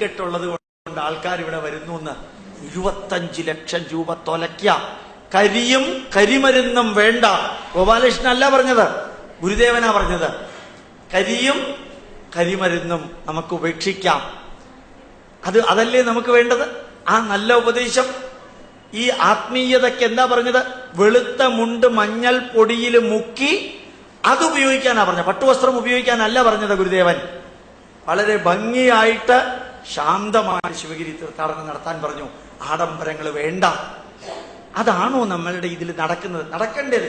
ുള്ളത് കൊണ്ട് ആൾക്കാർ ഇവിടെ വരുന്നു എന്ന് 25 ലക്ഷം രൂപ തൊലയ്ക്ക. കരിയും കരിമരുന്നും വേണ്ട. ഗോപാലകൃഷ്ണൻ അല്ല പറഞ്ഞത്, ഗുരുദേവനാ പറഞ്ഞത്. കരിയും കരിമരുന്നും നമുക്ക് ഉപേക്ഷിക്കാം. അതല്ലേ നമുക്ക് വേണ്ടത്? ആ നല്ല ഉപദേശം. ഈ ആത്മീയതയ്ക്ക് എന്താ പറഞ്ഞത്? വെളുത്ത മുണ്ട് മഞ്ഞൾ പൊടിയിൽ മുക്കി അത് ഉപയോഗിക്കാനാ പറഞ്ഞത്, പട്ടുവസ്ത്രം ഉപയോഗിക്കാനല്ല പറഞ്ഞത് ഗുരുദേവൻ. വളരെ ഭംഗിയായിട്ട് ശാന്തമായി ശിവഗിരി തീർത്ഥാടനം നടത്താൻ പറഞ്ഞു. ആഡംബരങ്ങൾ വേണ്ട. അതാണോ നമ്മളുടെ ഇതിൽ നടക്കുന്നത്? നടക്കേണ്ടത്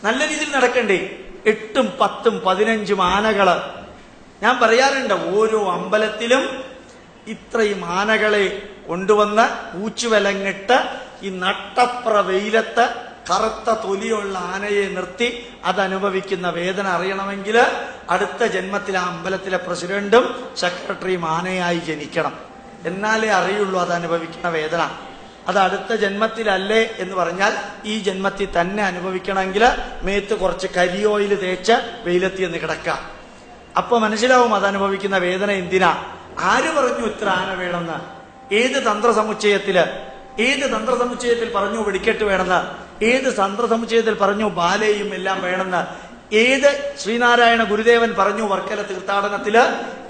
നല്ല രീതിയിൽ നടക്കണ്ടേ? 8, 10, 15 ആനകള്. ഞാൻ പറയാറുണ്ട്, ഓരോ അമ്പലത്തിലും ഇത്രയും ആനകളെ കൊണ്ടുവന്ന് പൂച്ചുവിലങ്ങിട്ട് ഈ നട്ടപ്ര വെയിലത്ത് കറുത്ത തൊലിയുള്ള ആനയെ നിർത്തി അതനുഭവിക്കുന്ന വേദന അറിയണമെങ്കിൽ അടുത്ത ജന്മത്തിൽ ആ അമ്പലത്തിലെ പ്രസിഡന്റും സെക്രട്ടറിയും ആനയായി ജനിക്കണം. എന്നാലേ അറിയുള്ളൂ അത് അനുഭവിക്കുന്ന വേദന. അത് അടുത്ത ജന്മത്തിലല്ലേ എന്ന് പറഞ്ഞാൽ ഈ ജന്മത്തിൽ തന്നെ അനുഭവിക്കണമെങ്കിൽ മേത്ത് കുറച്ച് കരിയോയിൽ തേച്ച് വെയിലെത്തി എന്ന് കിടക്കാം. അപ്പൊ മനസ്സിലാവും അത് അനുഭവിക്കുന്ന വേദന എന്തിനാ. ആര് പറഞ്ഞു ഇത്ര ആന വേണമെന്ന്? ഏത് തന്ത്രസമുച്ചയത്തിൽ പറഞ്ഞു വെടിക്കെട്ട് വേണമെന്ന്? ഏത് തന്ത്രസമുച്ചയത്തിൽ പറഞ്ഞു ബാലയും എല്ലാം വേണമെന്ന്? ഏത് ശ്രീനാരായണ ഗുരുദേവൻ പറഞ്ഞു വർക്കല തീർത്ഥാടനത്തില്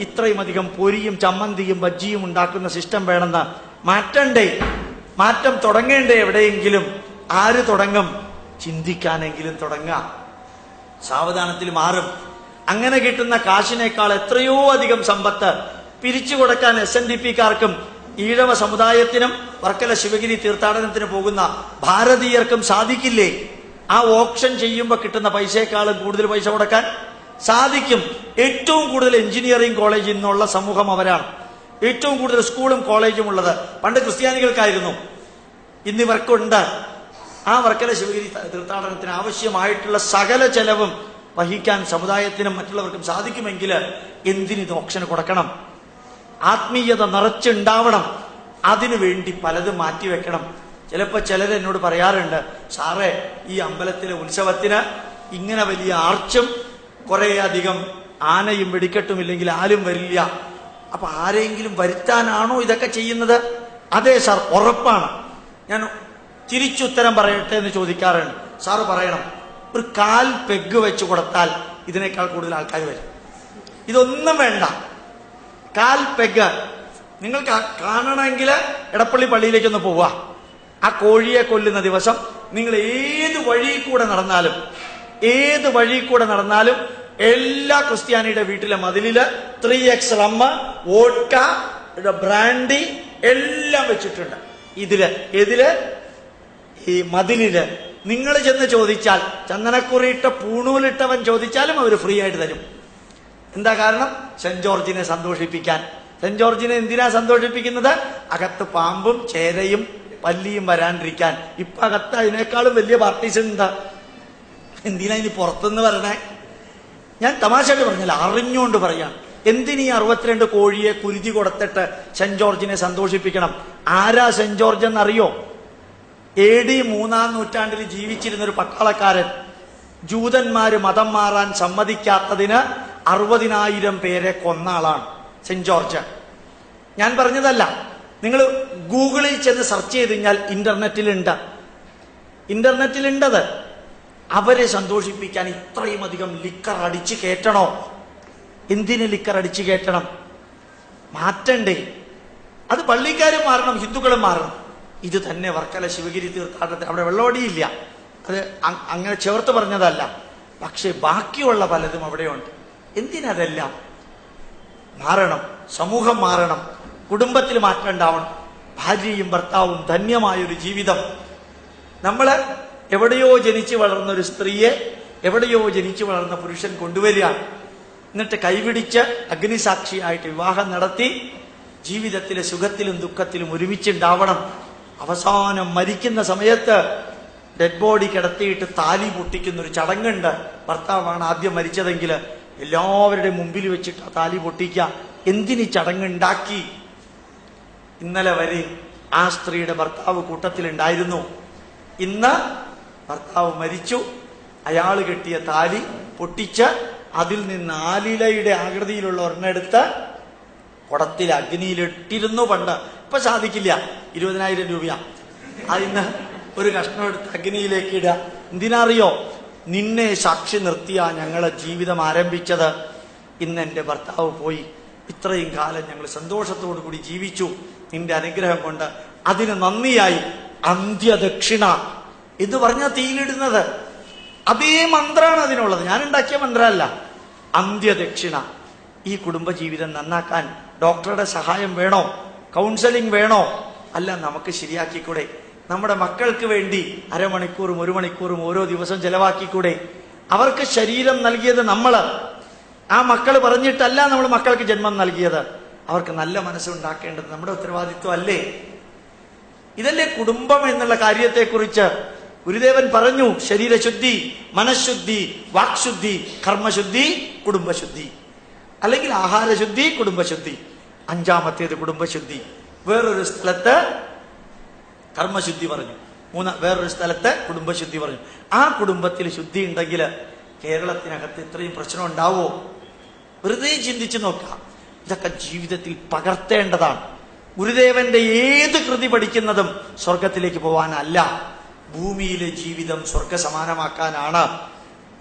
ഇത്രയും അധികം പൊരിയും ചമ്മന്തിയും ബജ്ജിയും ഉണ്ടാക്കുന്ന സിസ്റ്റം വേണമെന്ന്? മാറ്റണ്ടേ? മാറ്റം തുടങ്ങേണ്ടേ എവിടെയെങ്കിലും? ആര് തുടങ്ങും? ചിന്തിക്കാനെങ്കിലും തുടങ്ങാം. സാവധാനത്തിൽ മാറും. അങ്ങനെ കിട്ടുന്ന കാശിനേക്കാൾ എത്രയോ അധികം സമ്പത്ത് പിരിച്ചു കൊടുക്കാൻ SNDP-ക്കാർക്കും ഈഴവ സമുദായത്തിനും വർക്കല ശിവഗിരി തീർത്ഥാടനത്തിന് പോകുന്ന ഭാരതീയർക്കും സാധിക്കില്ലേ? ആ ഓപ്ഷൻ ചെയ്യുമ്പോൾ കിട്ടുന്ന പൈസയെക്കാളും കൂടുതൽ പൈസ കൊടുക്കാൻ സാധിക്കും. ഏറ്റവും കൂടുതൽ എഞ്ചിനീയറിംഗ് കോളേജിൽ നിന്നുള്ള സമൂഹം അവരാണ്. ഏറ്റവും കൂടുതൽ സ്കൂളും കോളേജും ഉള്ളത് പണ്ട് ക്രിസ്ത്യാനികൾക്കായിരുന്നു, ഇന്നിവർക്കുണ്ട്. ആ വർക്കല ശിവഗിരി തീർത്ഥാടനത്തിന് ആവശ്യമായിട്ടുള്ള സകല ചെലവും വഹിക്കാൻ സമുദായത്തിനും മറ്റുള്ളവർക്കും സാധിക്കുമെങ്കിൽ എന്തിനിത് ഓപ്ഷന് കൊടുക്കണം? ആത്മീയത നിറച്ചുണ്ടാവണം. അതിനു വേണ്ടി പലതും മാറ്റിവെക്കണം. ചിലപ്പോൾ ചിലർ എന്നോട് പറയാറുണ്ട്, സാറേ ഈ അമ്പലത്തിലെ ഉത്സവത്തിന് ഇങ്ങനെ വലിയ ആർച്ചും കുറെ അധികം ആനയും വെടിക്കെട്ടും ഇല്ലെങ്കിൽ ആരും വരില്ല. അപ്പൊ ആരെങ്കിലും വരുത്താനാണോ ഇതൊക്കെ ചെയ്യുന്നത്? അതെ സാർ, ഉറപ്പാണ്. ഞാൻ തിരിച്ചുത്തരം പറയട്ടെ എന്ന് ചോദിക്കാറുണ്ട്. സാറ് പറയണം, ഒരു 4 പെഗ് വെച്ച് കൊടുത്താൽ ഇതിനേക്കാൾ കൂടുതൽ ആൾക്കാർ വരും. ഇതൊന്നും വേണ്ട, 4 പെഗ്. നിങ്ങൾക്ക് കാണണമെങ്കിൽ എടപ്പള്ളി പള്ളിയിലേക്കൊന്ന് പോവുക. ആ കോഴിയെ കൊല്ലുന്ന ദിവസം നിങ്ങൾ ഏത് വഴി കൂടെ നടന്നാലും എല്ലാ ക്രിസ്ത്യാനിയുടെ വീട്ടിലെ മതിലില് 3X റമ്മ്, വോഡ്ക, ബ്രാൻഡി എല്ലാം വെച്ചിട്ടുണ്ട്. ഇതില് ഈ മതിലില് നിങ്ങൾ ചെന്ന് ചോദിച്ചാൽ, ചന്ദനക്കുറിയിട്ട പൂണൂലിട്ടവൻ ചോദിച്ചാലും അവർ ഫ്രീ ആയിട്ട് തരും. എന്താ കാരണം? സെന്റ് ജോർജിനെ സന്തോഷിപ്പിക്കാൻ. സെന്റ് ജോർജിനെ എന്തിനാ സന്തോഷിപ്പിക്കുന്നത്? അകത്ത് പാമ്പും ചേരയും പല്ലിയും വരാണ്ടിരിക്കാൻ. ഇപ്പൊ അകത്ത് അതിനേക്കാളും വലിയ പാർട്ടീസ് എന്താ? എന്തിനാ ഇനി പുറത്തുനിന്ന് വരണേ? ഞാൻ തമാശയായിട്ട് പറഞ്ഞില്ല, അറിഞ്ഞുകൊണ്ട് പറയാം. എന്തിനീ 62 കോഴിയെ കുരുതി കൊടുത്തിട്ട് സെന്റ് ജോർജിനെ സന്തോഷിപ്പിക്കണം? ആരാ സെന്റ് ജോർജ് എന്നറിയോ? AD 3-ാം നൂറ്റാണ്ടിൽ ജീവിച്ചിരുന്ന ഒരു പട്ടാളക്കാരൻ. ജൂതന്മാര് മതം മാറാൻ സമ്മതിക്കാത്തതിന് 60,000 പേരെ കൊന്ന ആളാണ് സെന്റ് ജോർജ്. ഞാൻ പറഞ്ഞതല്ല, നിങ്ങൾ ഗൂഗിളിൽ ചെന്ന് സെർച്ച് ചെയ്ത് കഴിഞ്ഞാൽ ഇന്റർനെറ്റിലുണ്ടത്. അവരെ സന്തോഷിപ്പിക്കാൻ ഇത്രയും അധികം ലിക്കർ അടിച്ചു കയറ്റണോ? എന്തിന് ലിക്കർ അടിച്ചു കയറ്റണം? മാറ്റണ്ടേ? അത് പള്ളിക്കാരും മാറണം, ഹിന്ദുക്കളും മാറണം. ഇത് തന്നെ വർക്കല ശിവഗിരി തീർത്ഥാടനത്തിൽ അവിടെ വെള്ളോടിയില്ല, അത് അങ്ങനെ ചേർത്ത് പറഞ്ഞതല്ല. പക്ഷെ ബാക്കിയുള്ള പലതും അവിടെയുണ്ട്. എന്തിനതെല്ലാം മാറണം? സമൂഹം മാറണം, കുടുംബത്തിൽ മാറ്റം ഉണ്ടാവണം, ഭാര്യയും ഭർത്താവും ധന്യമായൊരു ജീവിതം. നമ്മള് എവിടെയോ ജനിച്ചു വളർന്ന ഒരു സ്ത്രീയെ എവിടെയോ ജനിച്ചു വളർന്ന പുരുഷൻ കൊണ്ടുവരികയാണ്. എന്നിട്ട് കൈപിടിച്ച് അഗ്നിസാക്ഷിയായിട്ട് വിവാഹം നടത്തി ജീവിതത്തിലെ സുഖത്തിലും ദുഃഖത്തിലും ഒരുമിച്ചുണ്ടാവണം. അവസാനം മരിക്കുന്ന സമയത്ത് ഡെഡ് ബോഡി കിടത്തിയിട്ട് താലി പൊട്ടിക്കുന്ന ഒരു ചടങ്ങുണ്ട്. ഭർത്താവാണ് ആദ്യം മരിച്ചതെങ്കിൽ എല്ലാവരുടെയും മുമ്പിൽ വെച്ചിട്ട് ആ താലി പൊട്ടിക്കുക. എന്തിനീ ചടങ്ങുണ്ടാക്കി? ഇന്നലെ വരെ ആ സ്ത്രീയുടെ ഭർത്താവ് കൂട്ടത്തിലുണ്ടായിരുന്നു. ഇന്ന് ഭർത്താവ് മരിച്ചു, അയാൾ കെട്ടിയ താലി പൊട്ടിച്ച് അതിൽ നിന്ന് ആലിലയുടെ ആകൃതിയിലുള്ള ഒരെണ്ണെടുത്ത് കുടത്തിൽ അഗ്നിയിലിട്ടിരുന്നു പണ്ട്. ഇപ്പൊ സാധിക്കില്ല. 20,000 രൂപയാ. അതിന് ഒരു കഷ്ണം എടുത്ത് അഗ്നിയിലേക്ക് ഇടുക. എന്തിനറിയോ? നിന്നെ സാക്ഷി നിർത്തിയാ ഞങ്ങളെ ജീവിതം ആരംഭിച്ചത്. ഇന്ന് എന്റെ ഭർത്താവ് പോയി. ഇത്രയും കാലം ഞങ്ങൾ സന്തോഷത്തോടു കൂടി ജീവിച്ചു നിന്റെ അനുഗ്രഹം കൊണ്ട്. അതിന് നന്ദിയായി അന്ത്യദക്ഷിണ എന്ന് പറഞ്ഞാൽ തീയിലിടുന്നത്. അതേ മന്ത്രമാണ് അതിനുള്ളത്. ഞാൻ ഉണ്ടാക്കിയ മന്ത്രമല്ല. അന്ത്യദക്ഷിണ. ഈ കുടുംബജീവിതം നന്നാക്കാൻ ഡോക്ടറുടെ സഹായം വേണോ? കൗൺസിലിംഗ് വേണോ? അല്ല, നമുക്ക് ശരിയാക്കിക്കൂടെ? നമ്മുടെ മക്കൾക്ക് വേണ്ടി അരമണിക്കൂറും 1 മണിക്കൂറും ഓരോ ദിവസം ചെലവാക്കിക്കൂടെ? അവർക്ക് ശരീരം നൽകിയത് നമ്മള്. ആ മക്കൾ പറഞ്ഞിട്ടല്ല നമ്മൾ മക്കൾക്ക് ജന്മം നൽകിയത്. അവർക്ക് നല്ല മനസ്സുണ്ടാക്കേണ്ടത് നമ്മുടെ ഉത്തരവാദിത്വം അല്ലേ? ഇതല്ലേ കുടുംബം എന്നുള്ള കാര്യത്തെക്കുറിച്ച് ഗുരുദേവൻ പറഞ്ഞു. ശരീരശുദ്ധി, മനഃശുദ്ധി, വാക്ശുദ്ധി, കർമ്മശുദ്ധി, കുടുംബശുദ്ധി. അല്ലെങ്കിൽ ആഹാരശുദ്ധി, കുടുംബശുദ്ധി. 5ാമത്തേത് കുടുംബശുദ്ധി. വേറൊരു സ്ഥലത്ത് കർമ്മശുദ്ധി പറഞ്ഞു. വേറൊരു സ്ഥലത്ത് കുടുംബശുദ്ധി പറഞ്ഞു. ആ കുടുംബത്തിൽ ശുദ്ധി ഉണ്ടെങ്കിൽ കേരളത്തിനകത്ത് ഇത്രയും പ്രശ്നം ഉണ്ടാവോ? വെറുതെ ചിന്തിച്ചു നോക്കാം. ഇതൊക്കെ ജീവിതത്തിൽ പകർത്തേണ്ടതാണ്. ഗുരുദേവന്റെ ഏത് കൃതി പഠിക്കുന്നതും സ്വർഗത്തിലേക്ക് പോവാനല്ല, ഭൂമിയിലെ ജീവിതം സ്വർഗസമാനമാക്കാനാണ്.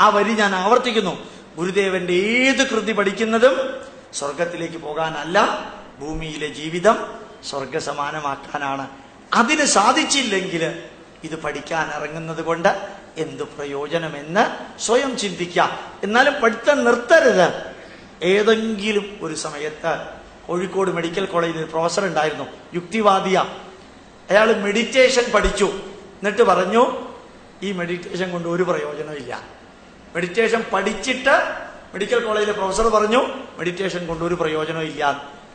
ആ വരി ഞാൻ ആവർത്തിക്കുന്നു. ഗുരുദേവന്റെ ഏത് കൃതി പഠിക്കുന്നതും സ്വർഗത്തിലേക്ക് പോകാനല്ല, ഭൂമിയിലെ ജീവിതം സ്വർഗസമാനമാക്കാനാണ്. അതിന് സാധിച്ചില്ലെങ്കിൽ ഇത് പഠിക്കാൻ ഇറങ്ങുന്നത് കൊണ്ട് എന്തു പ്രയോജനമെന്ന് സ്വയം ചിന്തിക്കാം. എന്നാലും പഠിത്തം നിർത്തരുത്. ഏതെങ്കിലും ഒരു സമയത്ത് കോഴിക്കോട് മെഡിക്കൽ കോളേജിൽ ഒരു പ്രൊഫസർ ഉണ്ടായിരുന്നു, യുക്തിവാദിയ. അയാൾ മെഡിറ്റേഷൻ പഠിച്ചു. എന്നിട്ട് പറഞ്ഞു, ഈ മെഡിറ്റേഷൻ കൊണ്ട് ഒരു പ്രയോജനമില്ല. മെഡിറ്റേഷൻ പഠിച്ചിട്ട് മെഡിക്കൽ കോളേജിലെ പ്രൊഫസർ പറഞ്ഞു, മെഡിറ്റേഷൻ കൊണ്ട് ഒരു പ്രയോജനമില്ല.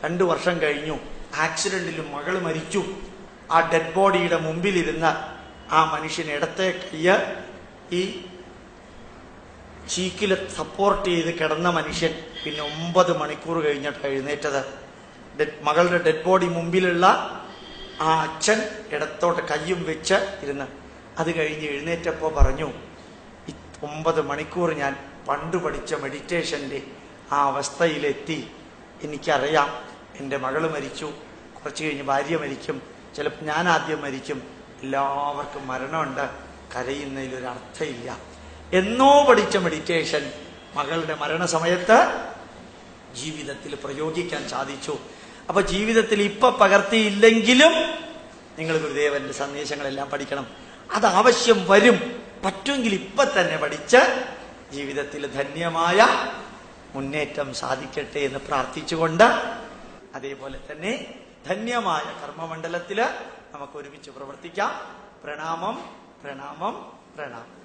2 വർഷം കഴിഞ്ഞു, ആക്സിഡന്റിൽ മകൾ മരിച്ചു. ആ ഡെഡ് ബോഡിയുടെ മുമ്പിലിരുന്ന ആ മനുഷ്യൻ ഇടത്തെ കയ്യ് ഈ ചീക്കില് സപ്പോർട്ട് ചെയ്ത് കിടന്ന മനുഷ്യൻ പിന്നെ 9 മണിക്കൂർ കഴിഞ്ഞിട്ട് എഴുന്നേറ്റത്. മകളുടെ ഡെഡ് ബോഡി മുമ്പിലുള്ള ആ അച്ഛൻ ഇടത്തോട്ട് കയ്യും വെച്ച് ഇരുന്ന്. അത് കഴിഞ്ഞ് എഴുന്നേറ്റപ്പോ പറഞ്ഞു, 9 മണിക്കൂർ ഞാൻ പണ്ട് പഠിച്ച മെഡിറ്റേഷന്റെ ആ അവസ്ഥയിലെത്തി. എനിക്കറിയാം, എൻ്റെ മകള് മരിച്ചു, കുറച്ച് കഴിഞ്ഞ് ഭാര്യ മരിക്കും, ചിലപ്പോൾ ഞാൻ ആദ്യം മരിക്കും. എല്ലാവർക്കും മരണമുണ്ട്. കരയുന്നതിലൊരു അർത്ഥമില്ല. എന്നോ പഠിച്ച മെഡിറ്റേഷൻ മകളുടെ മരണസമയത്ത് ജീവിതത്തിൽ പ്രയോഗിക്കാൻ സാധിച്ചു. അപ്പൊ ജീവിതത്തിൽ ഇപ്പൊ പകർത്തിയില്ലെങ്കിലും നിങ്ങൾ ഗുരുദേവന്റെ സന്ദേശങ്ങളെല്ലാം പഠിക്കണം. അത് ആവശ്യം വരും. പറ്റുമെങ്കിൽ ഇപ്പൊ തന്നെ പഠിച്ച് ജീവിതത്തിൽ ധന്യമായ മുന്നേറ്റം സാധിക്കട്ടെ എന്ന് പ്രാർത്ഥിച്ചുകൊണ്ട്, അതേപോലെ തന്നെ ധന്യമായ കർമ്മമണ്ഡലത്തില് നമുക്ക് ഒരുമിച്ച് പ്രവർത്തിക്കാം. പ്രണാമം, പ്രണാമം, പ്രണാമം.